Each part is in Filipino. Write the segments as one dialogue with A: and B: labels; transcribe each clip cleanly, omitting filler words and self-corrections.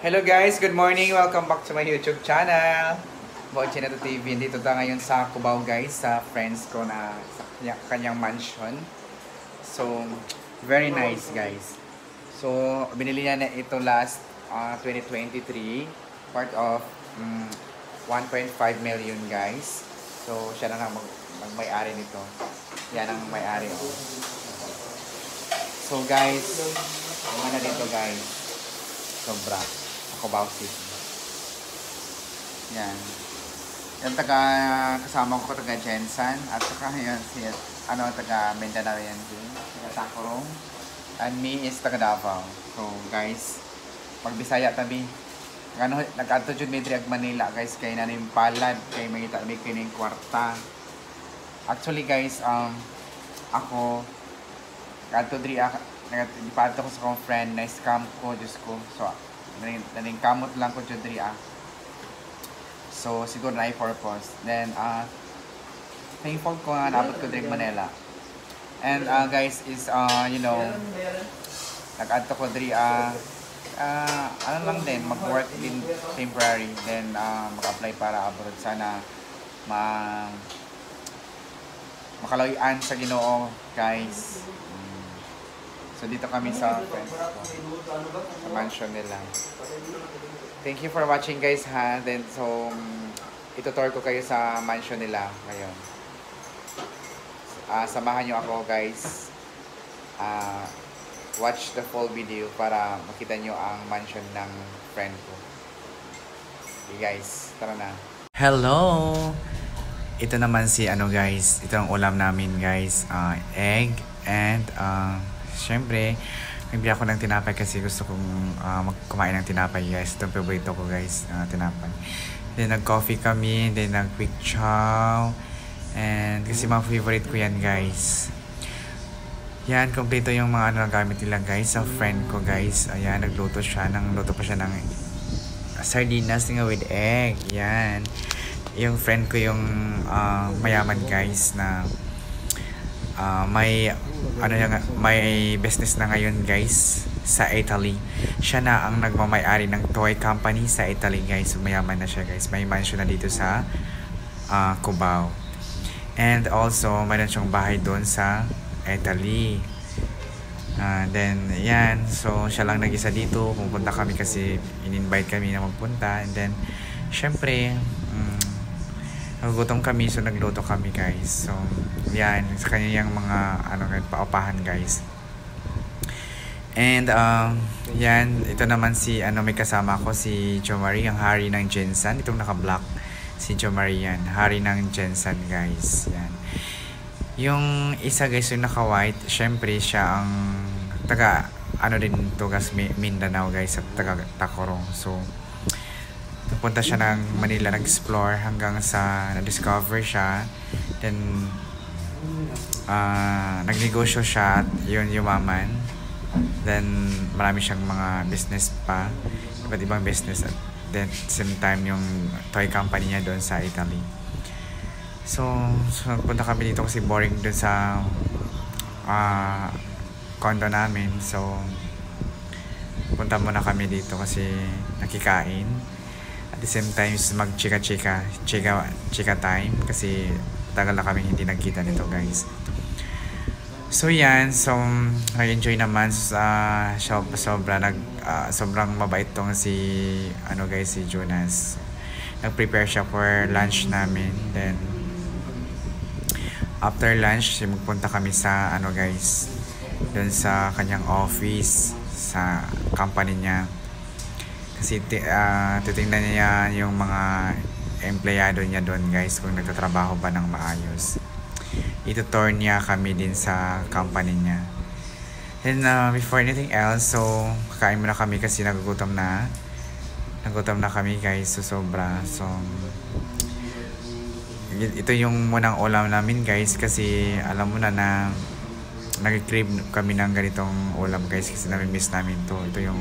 A: Hello guys, good morning. Welcome back to my YouTube channel. Bochinato TV. Dito tayo ngayon sa Cubao guys, sa friends ko na sa kanyang mansion. So, very nice guys. So, binili niya na ito last 2023. Part of 1.5 million guys. So, siya na mag-may-ari nito. Yan ang may-ari. So guys, ano na dito guys. Sobra. Cubao City. Yan. Yung kasama ko taga Jensen at saka yun si taga Mindanao yan din. Taga Tacorong. And me is taga Davao. So guys, magbisaya tabi. Nag-adto jud medri ag Manila guys kay nanim palad kay makita mi kining kwarta. Actually guys, ako kadto diri nagpadto ko sa akong friend na scam ko Diyos ko. So naning kamot lang ko dyan diri So siguro na i-purpose. Then thankful ko nga naabot ko diri Manila. And guys is nag-add ko diri ano lang din mag-work din temporary, then mag-apply para abroad. Sana makalawian sa Ginoo guys. So dito kami sa friends ko, sa mansion nila. Thank you for watching guys ha. Then so itutour ko kayo sa mansion nila ngayon. Samahan nyo ako guys. Watch the full video para makita nyo ang mansion ng friend ko. Okay guys, tara na. Hello! Ito naman si guys. Ito ang ulam namin guys. Egg and syempre, nagbili ako ng tinapay kasi gusto kong kumain ng tinapay guys. Ito ang favorito ko guys, tinapay. Then nag-coffee kami, then nag-quick chow. And kasi mga favorite ko yan guys. Yan, kompleto yung mga gamit nila guys. Sa friend ko guys, ayan, nagluto pa siya ng sardinas nga with egg. Yan. Yung friend ko yung mayaman guys na may business na ngayon guys sa Italy. Siya na ang nagmamay-ari ng toy company sa Italy guys. Mayaman na siya guys. May mansion na dito sa Cubao. And also mayroon siyang bahay doon sa Italy. Then yan, so siya lang nag-isa dito. Pupunta kami kasi in-invite kami na magpunta. And then syempre nagugutom kami, so nagluto kami guys. So yan, sa kanya yung mga paupahan guys. And yan, ito naman si may kasama ko si Jo Marie, ang hari ng Jensen. Itong naka-black si Jo Marie yan, hari ng Jensen guys. Yan. Yung isa guys yung naka-white, syempre siya ang taga din to guys, Mindanao guys, at taga Tacorong. So punta siya ng Manila, nag-explore hanggang sa na-discover siya. Then nagnegosyo siya at yun yumaman. Then marami siyang mga business pa, iba't ibang business. At then same time yung toy company niya doon sa Italy. So punta kami dito kasi boring doon sa condo namin. So punta muna kami dito kasi nakikain. At the same time mag-chika time kasi tagal na kami hindi nagkita nito guys. So yan, so nag-enjoy naman sobrang mabait tong si guys, si Jonas. Nag-prepare siya for lunch namin. Then after lunch magpunta kami sa guys, doon sa kanyang office sa company niya. Kasi titingnan niya yung mga empleyado niya doon guys kung nagtatrabaho ba ng maayos. Itutour niya kami din sa company niya. Then before anything else, so kakain muna kami kasi nagugutom na kami guys, so sobra. So ito yung munang ulam namin guys kasi alam mo na nag-crave kami ng ganitong ulam guys kasi nami-miss namin to. Ito yung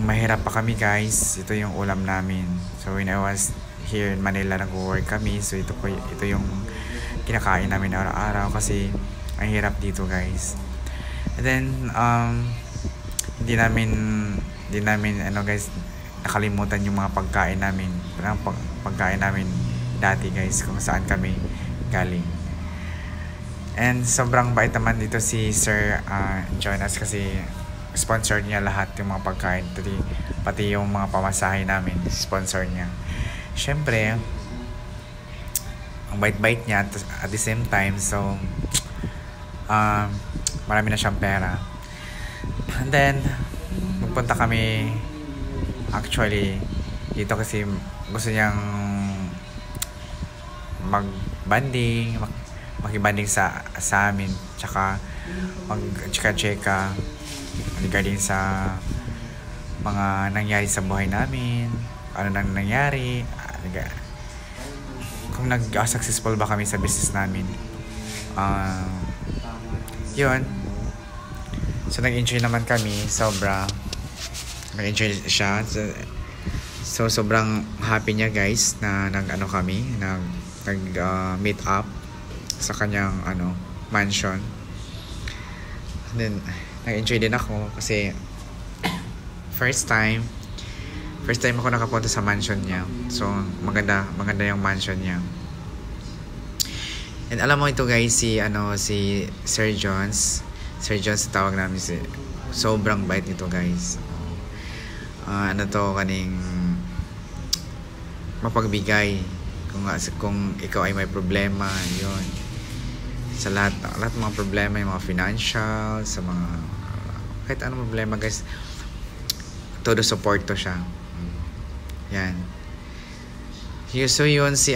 A: mahirap pa kami guys, ito yung ulam namin. So when I was here in Manila, nag-work kami. So ito yung kinakain namin araw-araw kasi ang hirap dito guys. And then hindi namin Di namin guys nakalimutan yung mga pagkain namin. Parang pagkain namin dati guys kung saan kami galing. And sobrang bait naman dito si Sir Jonas kasi sponsor niya lahat yung mga pagkain. Pati yung mga pamasahe namin, sponsor niya. Syempre, ang bait-bait niya at the same time, so marami na siyang pera. And then, magpunta kami actually dito kasi gusto niyang mag-banding, makibanding sa amin, tsaka mag-chika-chika regarding sa mga nangyari sa buhay namin, ano nang nangyari, kung nag-successful ba kami sa business namin. Yun. So nag-enjoy naman kami, sobra. Nag-enjoy siya. So sobrang happy niya guys na nag-meet up sa kanyang mansion. And then nag-enjoy din ako kasi first time ako nakapunta sa mansion niya. So maganda yung mansion niya. And alam mo ito guys, si Sir Jones tawag namin, sobrang bait nito guys. Kaning mapagbigay kung ikaw ay may problema, yun. Sa lahat ng mga problema, yung mga financial, sa mga kahit anong problema guys, todo support to siya. Yan. So yun si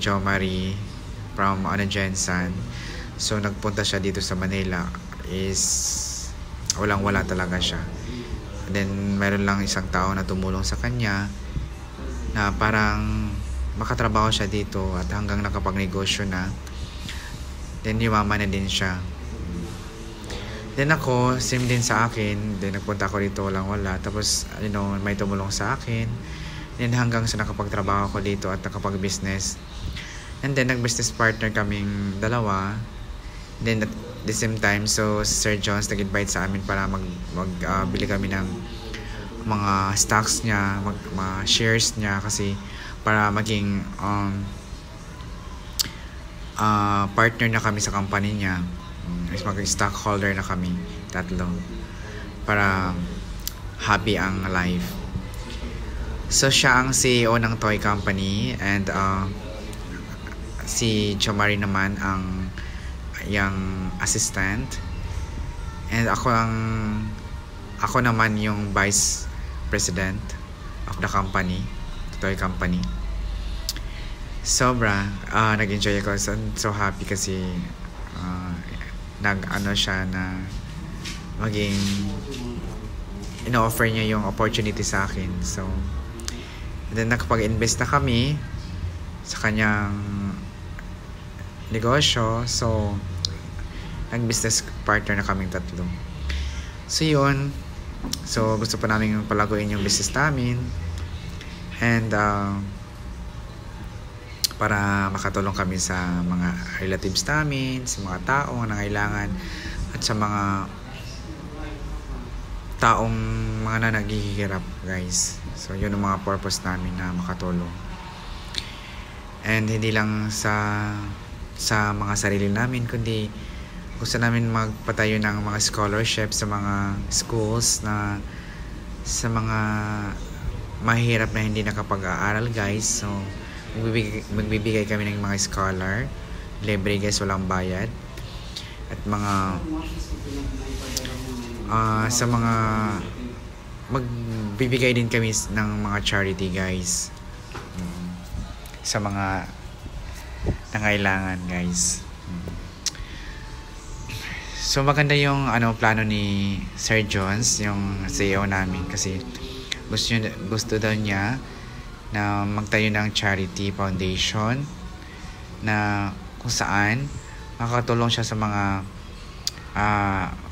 A: Jo Marie from Jensen. So nagpunta siya dito sa Manila is walang-wala talaga siya. And then meron lang isang tao na tumulong sa kanya na parang makatrabaho siya dito at hanggang nakapagnegosyo na. Then yumaman na din siya. Then ako, same din sa akin. Then nagpunta ako dito walang-wala. Tapos may tumulong sa akin. Then hanggang sa nakapagtrabaho ako dito at nakapag-business. And then nag-business partner kaming dalawa. Then at the same time, so Sir Jones nag-invite sa amin para magbili kami ng mga stocks niya, mga shares niya kasi para maging partner na kami sa company niya. Maging stockholder na kami, tatlo. Para happy ang life. So siya ang CEO ng toy company and si Chomari naman ang yung assistant. And ako naman yung vice president of the company, toy company. Sobra nag-enjoy ako, so happy kasi siya na maging ino-offer niya yung opportunity sa akin. So then nakapag-invest na kami sa kanyang negosyo. So nag-business partner na kaming tatlo. So yun. So gusto pa namin palaguin yung business namin. And para makatulong kami sa mga relatives namin, sa mga taong nangailangan at sa mga taong mga naghihirap guys. So yun ang mga purpose namin na makatulong. And hindi lang sa mga sarili namin, kundi gusto namin magpatayo ng mga scholarship sa mga schools na sa mga mahirap na hindi nakapag-aaral guys. So magbibigay kami ng mga scholar, libre guys, walang bayad. At mga sa mga magbibigay din kami ng mga charity guys, sa mga nangailangan guys. So maganda yung plano ni Sir Jones, yung CEO namin, kasi gusto daw niya na magtayo ng charity foundation na kung saan makakatulong siya sa mga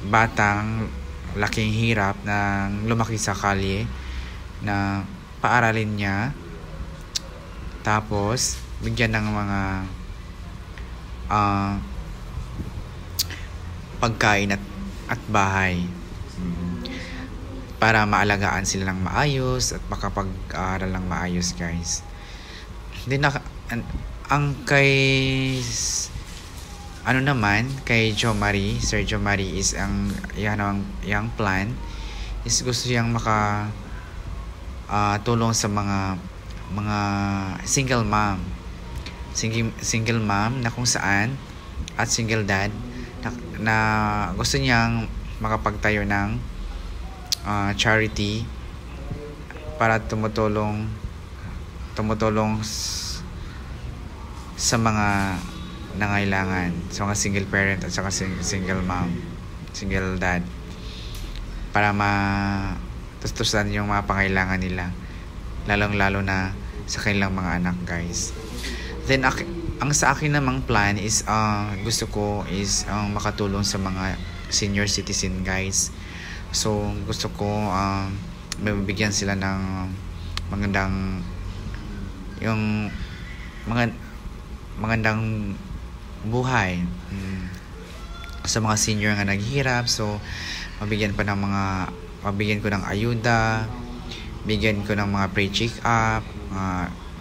A: batang laking hirap na lumaki sa kalye, na paaralin niya, tapos bigyan ng mga pagkain at bahay. para maalagaan sila ng maayos at makapag-aral ng maayos, guys. Then ang kay kay Sir Jo Marie is ang yung plan is gusto siyang tulong sa mga single mom na kung saan at single dad na gusto niyang makapagtayo ng charity para tumutulong sa mga nangailangan, sa mga single parent at saka single mom, single dad, para matustusan yung mga pangailangan nila, lalong-lalo na sa kanilang mga anak, guys. Then ang sa akin namang plan is gusto ko is makatulong sa mga senior citizen, guys. So gusto ko mabibigyan sila ng magandang buhay sa mga senior nga naghihirap. So mabigyan ko ng ayuda, bigyan ko ng mga pre-check up,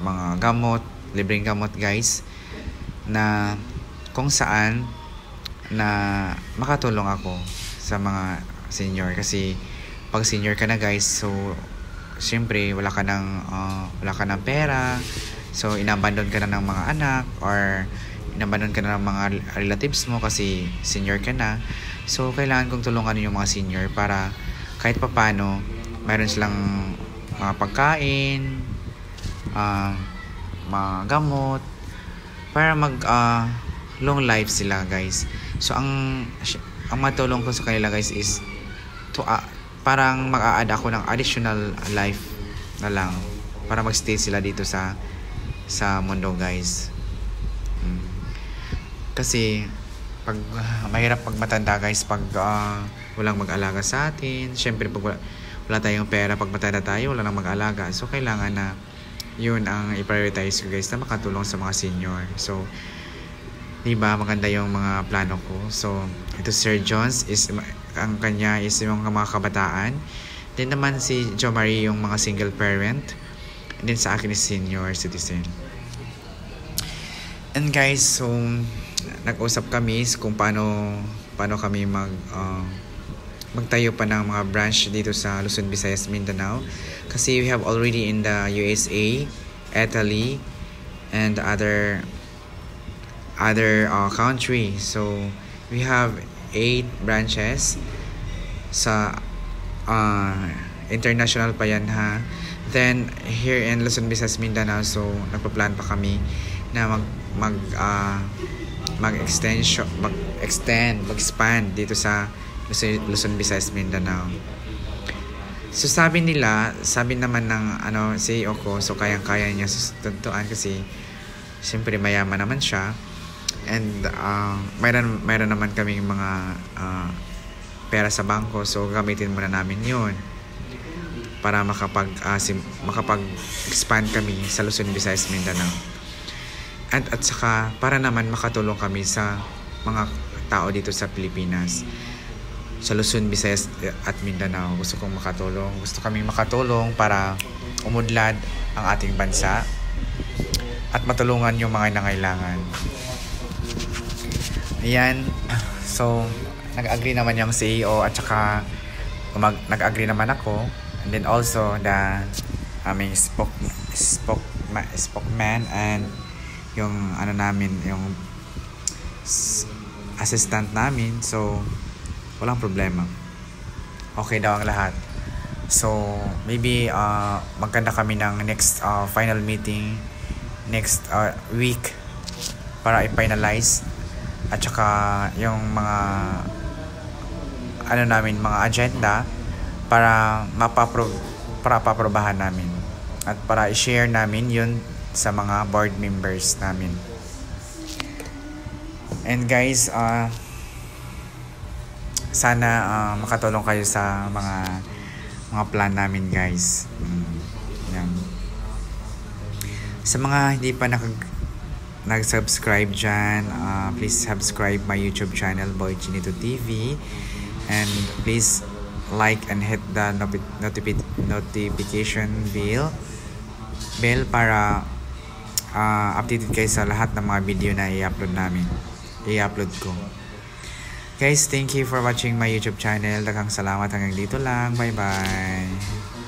A: mga gamot, libreng gamot, guys, na kung saan na makatulong ako sa mga senior. Kasi pag senior ka na, guys, so siyempre wala ka ng pera, so inabandon ka na ng mga anak or inabandon ka na ng mga relatives mo kasi senior ka na. So kailangan kong tulungan yung mga senior para kahit papano mayroon silang mga pagkain, mga gamot, para long life sila, guys. So ang matulong ko sa kanila, guys, is parang mag-a-add ako ng additional life na lang para magstay sila dito sa mundo, guys. Kasi mahirap pag matanda, guys, pag walang mag-alaga sa atin. Syempre pag wala tayong pera, pag matanda tayo wala nang mag-alaga. So kailangan na yun ang i-prioritize ko, guys, na makatulong sa mga senior. So diba maganda yung mga plano ko. So ito, Sir Jones is ang kanya is yung mga kabataan, then naman si Jo Marie yung mga single parent, and then sa akin is senior citizen. And guys, so nag-usap kami kung paano kami magtayo pa ng mga branch dito sa Luzon, Visayas, Mindanao, kasi we have already in the USA, Italy, and other country. So we have 8 branches sa international pa yan, ha. Then here in Luzon, Visayas, Mindanao, so nagpa-plan pa kami na mag-expand dito sa Luzon, Visayas, Mindanao. So sabi naman ng CEO ko, so kayang-kaya niya sustentuan kasi siyempre mayaman naman siya. And mayroon naman kaming mga pera sa bangko, so gamitin muna namin yun para makapag-expand kami sa Luzon, Visayas, Mindanao. At saka para naman makatulong kami sa mga tao dito sa Pilipinas, sa Luzon, Visayas at Mindanao. Gusto kaming makatulong para umunlad ang ating bansa at matulungan yung mga nangailangan. Ayan. So nag-agree naman yung CEO at saka nag-agree naman ako, and then also the aming spokesman and yung yung assistant namin. So walang problema, okay daw ang lahat. So maybe magkanda kami ng next final meeting next week para i-finalize at saka yung mga mga agenda para paprobahan namin at para i-share namin yun sa mga board members namin. And guys, sana makatulong kayo sa mga plan namin, guys. Yan. Sa mga hindi pa nag-subscribe dyan, please subscribe my YouTube channel, Boy Chinito TV, and please like and hit the notification bell para updated kayo sa lahat ng mga video na i-upload ko. Guys, thank you for watching my YouTube channel. Daghang salamat, hanggang dito lang. Bye bye.